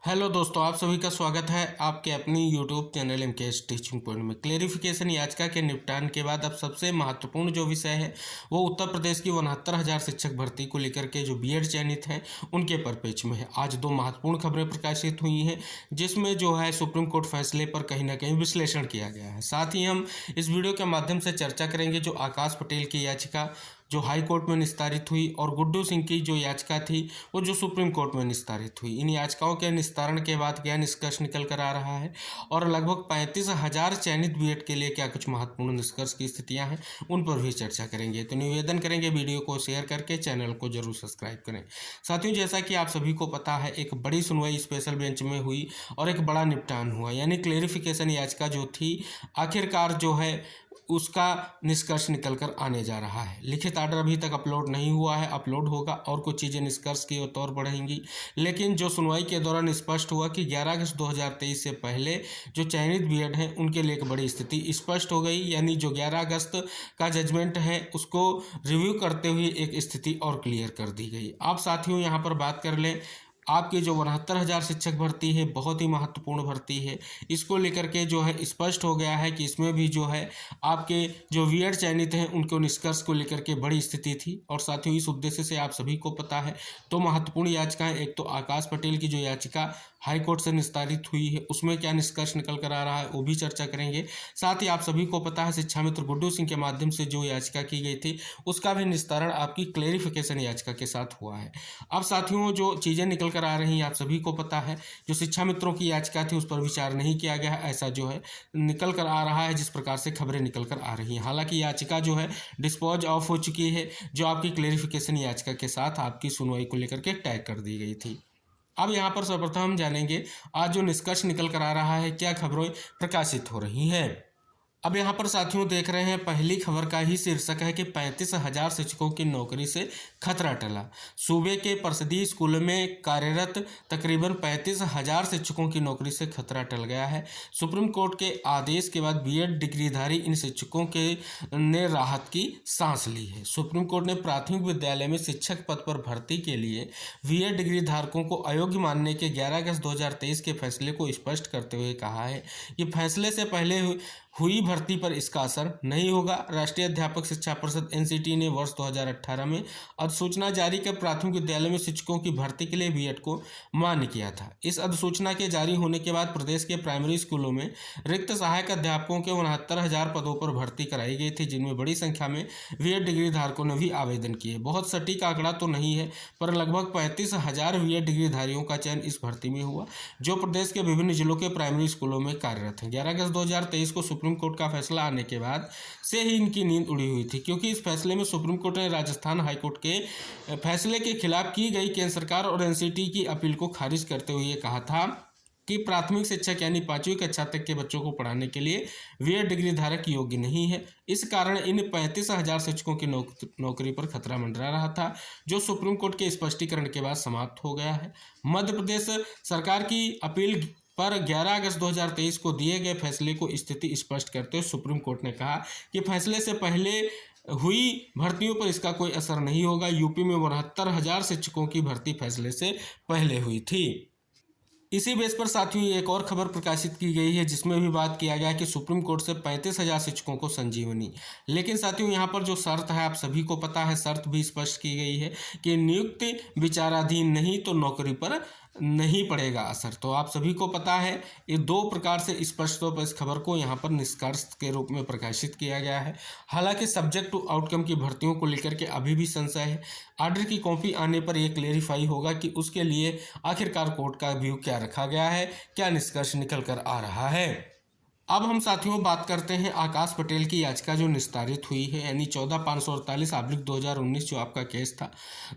Hello दोस्तों, आप सभी का स्वागत है आपके अपनी YouTube channel MKS teaching point में। क्लेरिफिकेशन याचिका के निपटान के बाद अब सबसे महत्वपूर्ण जो विषय है वो उत्तर प्रदेश की 69,000 शिक्षक भर्ती को लेकर के जो बीएड चयनित हैं उनके परिप्रेक्ष्य में है। आज दो महत्वपूर्ण खबरें प्रकाशित हुई हैं जिसमें जो है सुप्रीम कोर्ट फैसले पर कहीं ना कहीं विश्लेषण किया गया है। साथ ही हम इस वीडियो के माध्यम से चर्चा करेंगे जो आकाश पटेल की याचिका जो हाई कोर्ट में निस्तारित हुई और गुड्डू सिंह की जो याचिका थी वो जो सुप्रीम कोर्ट में निस्तारित हुई। इन याचिकाओं के निस्तारण के बाद क्या निष्कर्ष निकल कर आ रहा है और लगभग 35,000 चयनित बीएड के लिए क्या कुछ महत्वपूर्ण निष्कर्ष की स्थितियां हैं उन पर भी चर्चा करेंगे। तो निवेदन करेंगे वीडियो को शेयर करके चैनल को जरूर सब्सक्राइब करें। साथियों, जैसा कि आप सभी को पता है एक बड़ी सुनवाई स्पेशल बेंच में हुई और एक बड़ा निपटान हुआ, यानी क्लेरिफिकेशन याचिका जो थी आखिरकार जो है उसका निष्कर्ष निकल कर आने जा रहा है। लिखित आर्डर अभी तक अपलोड नहीं हुआ है, अपलोड होगा और कुछ चीज़ें निष्कर्ष की ओर बढ़ेंगी। लेकिन जो सुनवाई के दौरान स्पष्ट हुआ कि 11 अगस्त 2023 से पहले जो चयनित बीएड हैं उनके लिए एक बड़ी स्थिति स्पष्ट हो गई, यानी जो 11 अगस्त का जजमेंट है उसको रिव्यू करते हुए एक स्थिति और क्लियर कर दी गई। आप साथियों यहाँ पर बात कर लें, आपकी जो 69,000 शिक्षक भर्ती है बहुत ही महत्वपूर्ण भर्ती है। इसको लेकर के जो है स्पष्ट हो गया है कि इसमें भी जो है आपके जो बीएड चयनित हैं उनको निष्कर्ष को लेकर के बड़ी स्थिति थी। और साथियों इस उद्देश्य से आप सभी को पता है तो महत्वपूर्ण याचिकाएं, एक तो आकाश पटेल की जो याचिका हाई कोर्ट से निस्तारित हुई है उसमें क्या निष्कर्ष निकल कर आ रहा है वो भी चर्चा करेंगे। साथ ही आप सभी को पता है शिक्षा मित्र गुड्डू सिंह के माध्यम से जो याचिका की गई थी उसका भी निस्तारण आपकी क्लेरिफिकेशन याचिका के साथ हुआ है। अब साथियों जो चीज़ें निकल कर आ रही हैं आप सभी को पता है जो शिक्षा मित्रों की याचिका थी उस पर विचार नहीं किया गया है, ऐसा जो है निकल कर आ रहा है जिस प्रकार से खबरें निकल कर आ रही हैं। हालांकि याचिका जो है डिस्पोज ऑफ हो चुकी है जो आपकी क्लेरिफिकेशन याचिका के साथ आपकी सुनवाई को लेकर के टैग कर दी गई थी। अब यहाँ पर सर्वप्रथम हम जानेंगे आज जो निष्कर्ष निकल कर आ रहा है क्या खबरें प्रकाशित हो रही हैं। अब यहाँ पर साथियों देख रहे हैं पहली खबर का ही शीर्षक है कि 35,000 शिक्षकों की नौकरी से खतरा टला। सूबे के परिषदीय स्कूलों में कार्यरत तकरीबन 35,000 शिक्षकों की नौकरी से खतरा टल गया है। सुप्रीम कोर्ट के आदेश के बाद बीएड डिग्रीधारी इन शिक्षकों के ने राहत की सांस ली है। सुप्रीम कोर्ट ने प्राथमिक विद्यालय में शिक्षक पद पर भर्ती के लिए बीएड डिग्री धारकों को अयोग्य मानने के 11 अगस्त 2023 के फैसले को स्पष्ट करते हुए कहा है कि फैसले से पहले हुई भर्ती पर इसका असर नहीं होगा। राष्ट्रीय अध्यापक शिक्षा परिषद एनसीटी ने वर्ष 2018 में अधिसूचना जारी कर प्राथमिक विद्यालय में शिक्षकों की भर्ती के लिए बीएड को मान्य किया था। इस अधिसूचना के जारी होने के बाद प्रदेश के प्राइमरी स्कूलों में रिक्त सहायक अध्यापकों के 69,000 पदों पर भर्ती कराई गई थी, जिनमें बड़ी संख्या में बीएड डिग्री धारकों ने भी आवेदन किए। बहुत सटीक आंकड़ा तो नहीं है पर लगभग 35,000 बीएड डिग्रीधारियों का चयन इस भर्ती में हुआ जो प्रदेश के विभिन्न जिलों के प्राइमरी स्कूलों में कार्यरत हैं। 11 अगस्त 2023 को सुप्रीम कोर्ट का फैसला आने के बाद से ही इनकी नींद उड़ी हुई थी, क्योंकि इस फैसले में सुप्रीम कोर्ट ने राजस्थान हाईकोर्ट के फैसले के खिलाफ की गई केंद्र सरकार और एनसीटी की अपील को खारिज करते हुए कहा था कि प्राथमिक शिक्षक यानी 5वीं कक्षा तक के बच्चों को पढ़ाने के लिए बीएड डिग्री धारक योग्य नहीं है। इस कारण इन 35,000 शिक्षकों की नौकरी पर खतरा मंडरा रहा था, जो सुप्रीम कोर्ट के स्पष्टीकरण के बाद समाप्त हो गया है। मध्य प्रदेश सरकार की अपील पर 11 अगस्त 2023 को दिए गए फैसले को स्थिति स्पष्ट करते हुए सुप्रीम कोर्ट ने कहा कि फैसले से पहले हुई भर्तियों पर इसका कोई असर नहीं होगा। यूपी में 69,000 शिक्षकों की भर्ती फैसले से पहले हुई थी। इसी बेस पर साथियों एक और खबर प्रकाशित की गई है जिसमें भी बात किया गया कि सुप्रीम कोर्ट से 35,000 शिक्षकों को संजीवनी। लेकिन साथियों यहाँ पर जो शर्त है आप सभी को पता है, शर्त भी स्पष्ट की गई है कि नियुक्ति विचाराधीन नहीं तो नौकरी पर नहीं पड़ेगा असर। तो आप सभी को पता है ये दो प्रकार से स्पष्ट तौर पर इस खबर को यहाँ पर निष्कर्ष के रूप में प्रकाशित किया गया है। हालांकि सब्जेक्ट टू आउटकम की भर्तियों को लेकर के अभी भी संशय है। आर्डर की कॉपी आने पर यह क्लेरिफाई होगा कि उसके लिए आखिरकार कोर्ट का व्यू क्या रखा गया है, क्या निष्कर्ष निकल कर आ रहा है। अब हम साथियों बात करते हैं आकाश पटेल की याचिका जो निस्तारित हुई है, यानी 14,548/2019 जो आपका केस था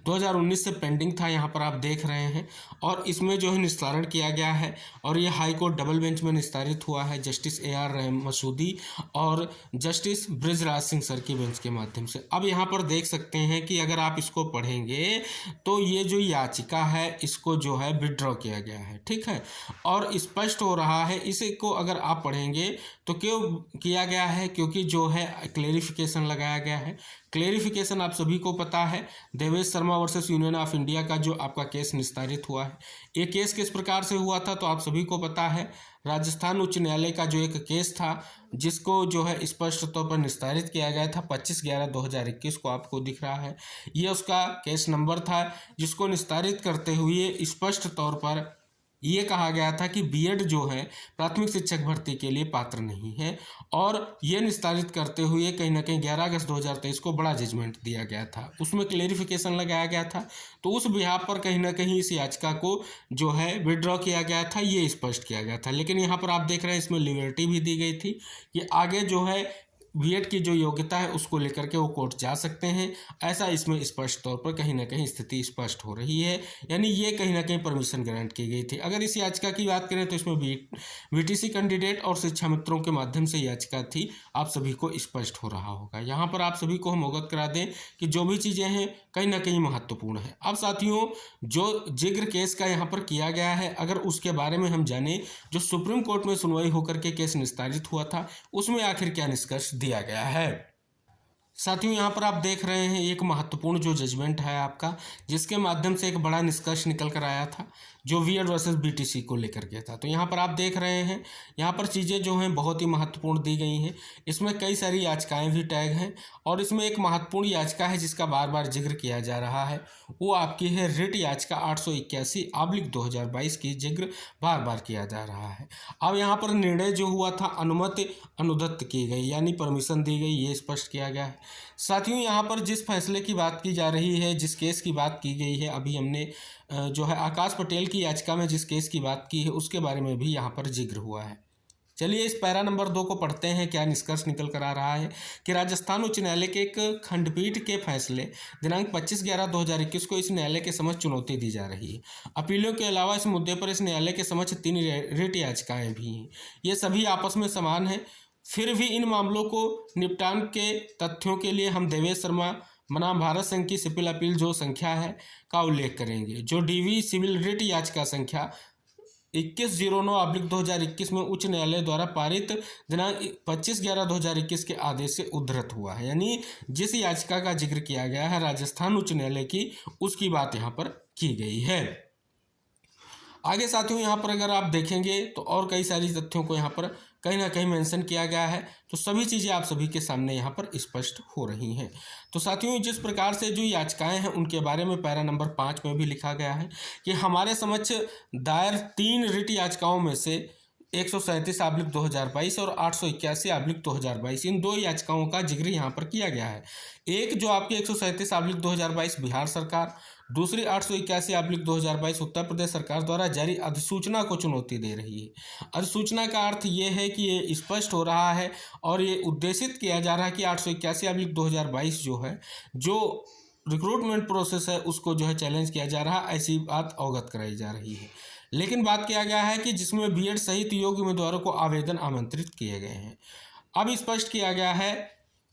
2019 से पेंडिंग था, यहाँ पर आप देख रहे हैं। और इसमें जो है निस्तारण किया गया है और ये हाई कोर्ट डबल बेंच में निस्तारित हुआ है जस्टिस AR मसूदी और जस्टिस बृजराज सिंह सर की बेंच के माध्यम से। अब यहाँ पर देख सकते हैं कि अगर आप इसको पढ़ेंगे तो ये जो याचिका है इसको जो है विड्रॉ किया गया है, ठीक है। और स्पष्ट हो रहा है, इसी को अगर आप पढ़ेंगे थे। तो क्यों किया गया है? क्योंकि जो है क्लेरिफिकेशन लगाया गया है। क्लेरिफिकेशन आप सभी को पता है, Devesh Sharma versus union of India का जो आपका केस निस्तारित हुआ है। ये केस किस प्रकार से हुआ था तो आप सभी को पता है, राजस्थान उच्च न्यायालय का जो एक केस था जिसको जो है स्पष्ट तौर पर निस्तारित किया गया था 25/11/2021 को आपको दिख रहा है। ये उसका केस नंबर था जिसको निस्तारित करते हुए स्पष्ट तौर पर ये कहा गया था कि बीएड जो है प्राथमिक शिक्षक भर्ती के लिए पात्र नहीं है, और ये निस्तारित करते हुए कहीं ना कहीं 11 अगस्त 2023 को बड़ा जजमेंट दिया गया था। उसमें क्लेरिफिकेशन लगाया गया था। तो उस बिहाफ पर कहीं ना कहीं इस याचिका को जो है विड्रॉ किया गया था, ये स्पष्ट किया गया था। लेकिन यहाँ पर आप देख रहे हैं इसमें लिबर्टी भी दी गई थी कि आगे जो है बीएड की जो योग्यता है उसको लेकर के वो कोर्ट जा सकते हैं। ऐसा इसमें स्पष्ट तौर पर कहीं ना कहीं स्थिति स्पष्ट हो रही है, यानी ये कहीं ना कहीं परमिशन ग्रांट की गई थी। अगर इस याचिका की बात करें तो इसमें बीटीसी कैंडिडेट और शिक्षा मित्रों के माध्यम से याचिका थी, आप सभी को स्पष्ट हो रहा होगा। यहाँ पर आप सभी को हम अवगत करा दें कि जो भी चीज़ें हैं कहीं ना कहीं महत्वपूर्ण है। अब साथियों, जो जिग्र केस का यहाँ पर किया गया है, अगर उसके बारे में हम जाने, जो सुप्रीम कोर्ट में सुनवाई होकर के केस निस्तारित हुआ था उसमें आखिर क्या निष्कर्ष दिया गया है। साथियों, यहाँ पर आप देख रहे हैं एक महत्वपूर्ण जो जजमेंट है आपका, जिसके माध्यम से एक बड़ा निष्कर्ष निकल कर आया था जो बीएड वर्सेस बीटीसी को लेकर के था। तो यहाँ पर आप देख रहे हैं, यहाँ पर चीज़ें जो हैं बहुत ही महत्वपूर्ण दी गई हैं। इसमें कई सारी याचिकाएं भी टैग हैं, और इसमें एक महत्वपूर्ण याचिका है जिसका बार बार जिक्र किया जा रहा है, वो आपकी है रिट याचिका 881/2022 की जिक्र बार बार किया जा रहा है। अब यहाँ पर निर्णय जो हुआ था अनुमति अनुदत्त की गई, यानी परमिशन दी गई, ये स्पष्ट किया गया है। साथियों, यहाँ पर जिस फैसले की बात की जा रही है, जिस केस की बात की गई है, अभी हमने जो है आकाश पटेल की याचिका में जिस केस की बात की है उसके बारे में भी यहाँ पर जिक्र हुआ है। चलिए इस पैरा नंबर 2 को पढ़ते हैं। क्या निष्कर्ष निकल कर आ रहा है कि राजस्थान उच्च न्यायालय के एक खंडपीठ के फैसले दिनांक 25/11/2021 को इस न्यायालय के समक्ष चुनौती दी जा रही है। अपीलों के अलावा इस मुद्दे पर इस न्यायालय के समक्ष 3 रिट याचिकाएं भी हैं। ये सभी आपस में समान हैं। फिर भी इन मामलों को निपटान के तथ्यों के लिए हम देवेश शर्मा बनाम भारत संघ की सिविल अपील जो संख्या है का उल्लेख करेंगे, जो डीवी सिविल रिट याचिका संख्या 2109/2021 में उच्च न्यायालय द्वारा पारित दिनांक 25/11/2021 के आदेश से उद्धृत हुआ है। यानी जिस याचिका का जिक्र किया गया है राजस्थान उच्च न्यायालय की, उसकी बात यहाँ पर की गई है। आगे साथियों, यहाँ पर अगर आप देखेंगे तो और कई सारी तथ्यों को यहाँ पर कहीं ना कहीं मेंशन किया गया है। तो सभी चीज़ें आप सभी के सामने यहाँ पर स्पष्ट हो रही हैं। तो साथियों, जिस प्रकार से जो याचिकाएं हैं उनके बारे में पैरा नंबर 5 में भी लिखा गया है कि हमारे समक्ष दायर 3 रिट याचिकाओं में से 137/2022 और 881/2022 इन 2 याचिकाओं का जिक्र यहाँ पर किया गया है। एक जो आपकी 137/2022 बिहार सरकार, दूसरी 881/2022 उत्तर प्रदेश सरकार द्वारा जारी अधिसूचना को चुनौती दे रही है। अधिसूचना का अर्थ ये है कि ये स्पष्ट हो रहा है और ये उद्देशित किया जा रहा है कि 881/2022 जो है, जो रिक्रूटमेंट प्रोसेस है उसको जो है चैलेंज किया जा रहा है, ऐसी बात अवगत कराई जा रही है। लेकिन बात किया गया है कि जिसमें बीएड सहित योग्य उम्मीदवारों को आवेदन आमंत्रित किए गए हैं। अब स्पष्ट किया गया है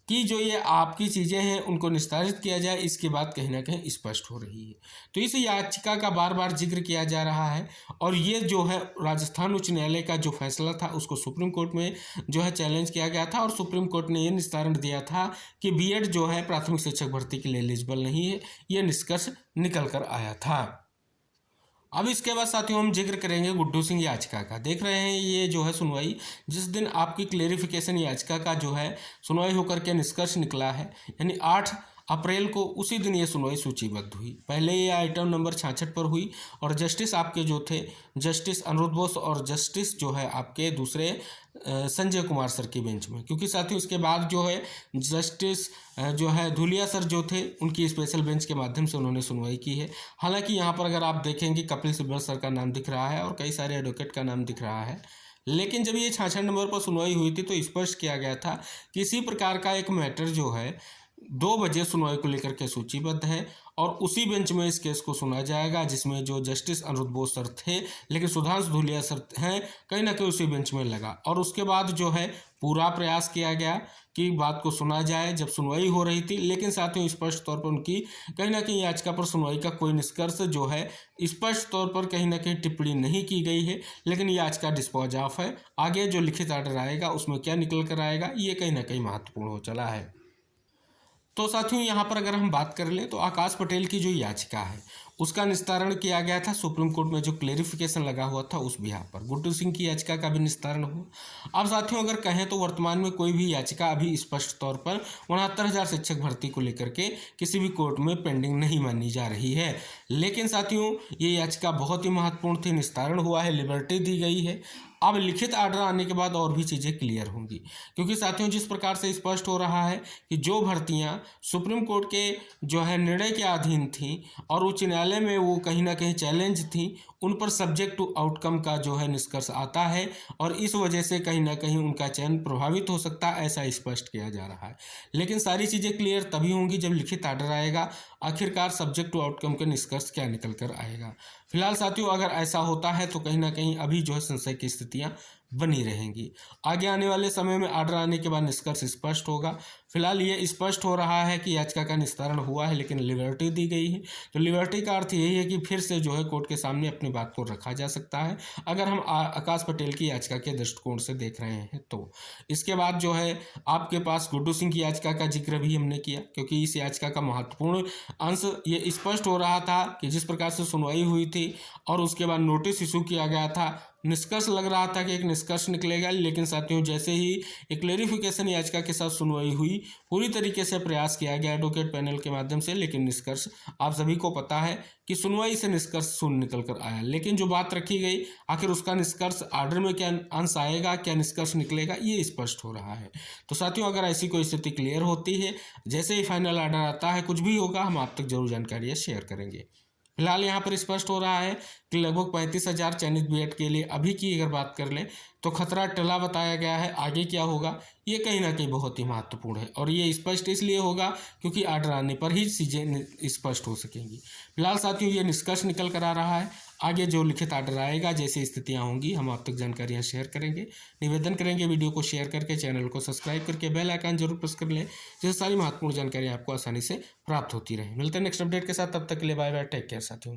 कि जो ये आपकी चीज़ें हैं उनको निस्तारित किया जाए, इसकी बात कहीं ना कहीं स्पष्ट हो रही है। तो इस याचिका का बार बार जिक्र किया जा रहा है, और ये जो है राजस्थान उच्च न्यायालय का जो फैसला था उसको सुप्रीम कोर्ट में जो है चैलेंज किया गया था, और सुप्रीम कोर्ट ने ये निस्तारण दिया था कि बीएड जो है प्राथमिक शिक्षक भर्ती के लिए एलिजिबल नहीं है। ये निष्कर्ष निकल कर आया था। अब इसके बाद साथियों हम जिक्र करेंगे गुड्डू सिंह याचिका का। देख रहे हैं ये जो है सुनवाई, जिस दिन आपकी क्लेरिफिकेशन याचिका का जो है सुनवाई होकर के निष्कर्ष निकला है, यानी 8 अप्रैल को, उसी दिन ये सुनवाई सूचीबद्ध हुई। पहले ये आइटम नंबर 66 पर हुई, और जस्टिस आपके जो थे जस्टिस अनिरुद्ध बोस और जस्टिस जो है आपके दूसरे संजय कुमार सर की बेंच में, क्योंकि साथियों इसके बाद जो है जस्टिस जो है धुलिया सर जो थे उनकी स्पेशल बेंच के माध्यम से उन्होंने सुनवाई की है। हालांकि यहाँ पर अगर आप देखेंगे कपिल सिब्बल सर का नाम दिख रहा है और कई सारे एडवोकेट का नाम दिख रहा है, लेकिन जब ये 66 नंबर पर सुनवाई हुई थी तो स्पष्ट किया गया था कि इसी प्रकार का एक मैटर जो है 2 बजे सुनवाई को लेकर के सूचीबद्ध है, और उसी बेंच में इस केस को सुना जाएगा, जिसमें जो जस्टिस अनिरुद्ध बोस सर थे लेकिन सुधांशु धूलिया सर हैं, कहीं ना कहीं उसी बेंच में लगा। और उसके बाद जो है पूरा प्रयास किया गया कि बात को सुना जाए, जब सुनवाई हो रही थी, लेकिन साथियों स्पष्ट तौर पर उनकी कहीं ना कहीं याचिका पर सुनवाई का कोई निष्कर्ष जो है स्पष्ट तौर पर कहीं ना कहीं टिप्पणी नहीं की गई है, लेकिन याचिका डिस्पोज ऑफ है। आगे जो लिखित आर्डर आएगा उसमें क्या निकल कर आएगा, ये कहीं ना कहीं महत्वपूर्ण हो चला है। तो साथियों यहाँ पर अगर हम बात कर लें तो आकाश पटेल की जो याचिका है उसका निस्तारण किया गया था सुप्रीम कोर्ट में, जो क्लेरिफिकेशन लगा हुआ था उस बिहार पर। गुड्डू सिंह की याचिका का भी निस्तारण हुआ। अब साथियों अगर कहें तो वर्तमान में कोई भी याचिका अभी स्पष्ट तौर पर 69,000 शिक्षक भर्ती को लेकर के किसी भी कोर्ट में पेंडिंग नहीं मानी जा रही है। लेकिन साथियों ये याचिका बहुत ही महत्वपूर्ण थी, निस्तारण हुआ है, लिबर्टी दी गई है। अब लिखित आर्डर आने के बाद और भी चीज़ें क्लियर होंगी, क्योंकि साथियों जिस प्रकार से स्पष्ट हो रहा है कि जो भर्तियां सुप्रीम कोर्ट के जो है निर्णय के अधीन थीं और उच्च न्यायालय में वो कहीं ना कहीं चैलेंज थी, उन पर सब्जेक्ट टू आउटकम का जो है निष्कर्ष आता है और इस वजह से कहीं ना कहीं उनका चयन प्रभावित हो सकता है, ऐसा स्पष्ट किया जा रहा है। लेकिन सारी चीज़ें क्लियर तभी होंगी जब लिखित आर्डर आएगा, आखिरकार सब्जेक्ट टू आउटकम के निष्कर्ष क्या निकल कर आएगा। फिलहाल साथियों अगर ऐसा होता है तो कहीं ना कहीं अभी जो है संशय की स्थितियां बनी रहेंगी। आगे आने वाले समय में आर्डर आने के बाद निष्कर्ष स्पष्ट होगा। फिलहाल ये स्पष्ट हो रहा है कि याचिका का निस्तारण हुआ है लेकिन लिबर्टी दी गई है। तो लिबर्टी का अर्थ यही है कि फिर से जो है कोर्ट के सामने अपनी बात को रखा जा सकता है, अगर हम आकाश पटेल की याचिका के दृष्टिकोण से देख रहे हैं तो। इसके बाद जो है आपके पास गुड्डू सिंह की याचिका का जिक्र भी हमने किया, क्योंकि इस याचिका का महत्वपूर्ण अंश ये स्पष्ट हो रहा था कि जिस प्रकार से सुनवाई हुई थी और उसके बाद नोटिस इशू किया गया था, निष्कर्ष लग रहा था कि एक निष्कर्ष निकलेगा। लेकिन साथियों जैसे ही एक क्लेरिफिकेशन याचिका के साथ सुनवाई हुई, पूरी तरीके से प्रयास किया गया एडवोकेट पैनल के माध्यम से, लेकिन निष्कर्ष आप सभी को पता है कि सुनवाई से निष्कर्ष शून्य निकल कर आया। लेकिन जो बात रखी गई आखिर उसका निष्कर्ष आर्डर में क्या अंश आएगा, क्या निष्कर्ष निकलेगा, ये स्पष्ट हो रहा है। तो साथियों अगर ऐसी कोई स्थिति क्लियर होती है, जैसे ही फाइनल आर्डर आता है, कुछ भी होगा, हम आप तक जरूर जानकारियाँ शेयर करेंगे। फिलहाल यहाँ पर स्पष्ट हो रहा है कि लगभग 35,000 चयनित बीएड के लिए अभी की अगर बात कर लें तो खतरा टला बताया गया है। आगे क्या होगा ये कहीं ना कहीं बहुत ही महत्वपूर्ण है और ये स्पष्ट इसलिए होगा क्योंकि आर्डर आने पर ही चीज़ें स्पष्ट हो सकेंगी। फिलहाल साथियों ये निष्कर्ष निकल कर आ रहा है, आगे जो लिखित आर्डर आएगा, जैसी स्थितियाँ होंगी, हम आप तक जानकारियाँ शेयर करेंगे। निवेदन करेंगे वीडियो को शेयर करके, चैनल को सब्सक्राइब करके बेल आइकन जरूर प्रेस कर लें, जिससे सारी महत्वपूर्ण जानकारियाँ आपको आसानी से प्राप्त होती रहे। मिलते हैं नेक्स्ट अपडेट के साथ, तब तक के लिए बाय बाय, टेक केयर साथियों।